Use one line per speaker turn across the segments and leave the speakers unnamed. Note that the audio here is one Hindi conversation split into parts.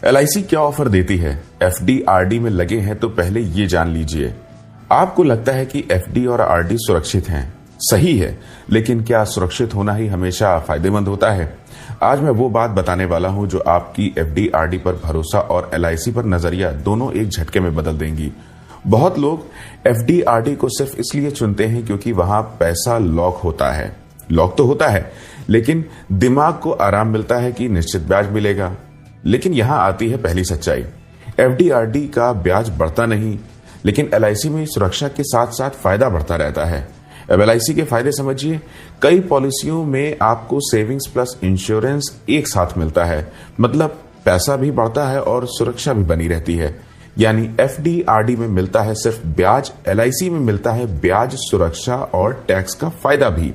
LIC क्या ऑफर देती है? FD RD में लगे हैं तो पहले ये जान लीजिए। आपको लगता है कि FD और RD सुरक्षित हैं। सही है, लेकिन क्या सुरक्षित होना ही हमेशा फायदेमंद होता है? आज मैं वो बात बताने वाला हूं जो आपकी FD RD पर भरोसा और LIC पर नजरिया दोनों एक झटके में बदल देंगी। बहुत लोग FD RD को सिर्फ इसलिए चुनते हैं क्योंकि वहां पैसा लॉक होता है। लॉक तो होता है, लेकिन दिमाग को आराम मिलता है कि निश्चित ब्याज मिलेगा। लेकिन यहां आती है पहली सच्चाई। FD RD का ब्याज बढ़ता नहीं, लेकिन LIC में सुरक्षा के साथ साथ फायदा बढ़ता रहता है। अब LIC के फायदे समझिए। कई पॉलिसियों में आपको सेविंग्स प्लस इंश्योरेंस एक साथ मिलता है, मतलब पैसा भी बढ़ता है और सुरक्षा भी बनी रहती है। यानी FD RD में मिलता है सिर्फ ब्याज, LIC में मिलता है ब्याज, सुरक्षा और टैक्स का फायदा भी।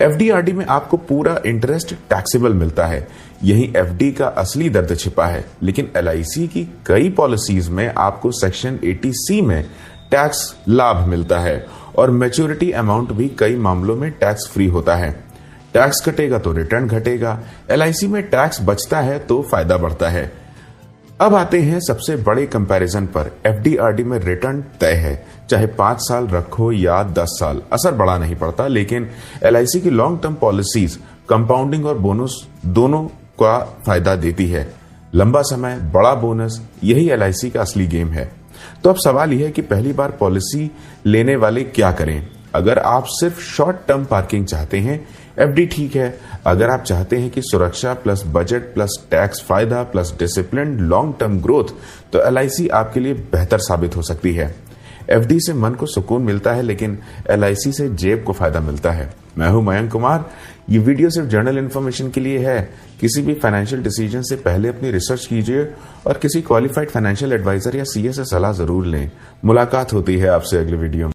FD RD में आपको पूरा इंटरेस्ट टैक्सेबल मिलता है। यही FD का असली दर्द छिपा है। लेकिन LIC की कई पॉलिसीज में आपको सेक्शन 80C में टैक्स लाभ मिलता है और मैच्योरिटी अमाउंट भी कई मामलों में टैक्स फ्री होता है। टैक्स कटेगा तो रिटर्न घटेगा। LIC में टैक्स बचता है तो फायदा बढ़ता है। अब आते हैं सबसे बड़े कंपैरिजन पर। FD RD में रिटर्न तय है, चाहे 5 साल रखो या 10 साल, असर बड़ा नहीं पड़ता। लेकिन LIC की लॉन्ग टर्म पॉलिसीज कंपाउंडिंग और बोनस दोनों का फायदा देती है। लंबा समय, बड़ा बोनस, यही LIC का असली गेम है। तो अब सवाल यह है कि पहली बार पॉलिसी लेने वाले क्या करें? अगर आप सिर्फ शॉर्ट टर्म पार्किंग चाहते हैं, FD ठीक है। अगर आप चाहते हैं कि सुरक्षा प्लस बजट प्लस टैक्स फायदा plus discipline long term growth, तो LIC आपके लिए बेहतर साबित हो सकती है। FD से मन को सुकून मिलता है, लेकिन LIC से जेब को फायदा मिलता है। मैं हूं मयंक कुमार। ये वीडियो सिर्फ जनरल इन्फॉर्मेशन के लिए है। किसी भी फाइनेंशियल डिसीजन से पहले अपनी रिसर्च कीजिए और किसी क्वालिफाइड फाइनेंशियल एडवाइजर या CA से सलाह जरूर लें। मुलाकात होती है आपसे अगले वीडियो में।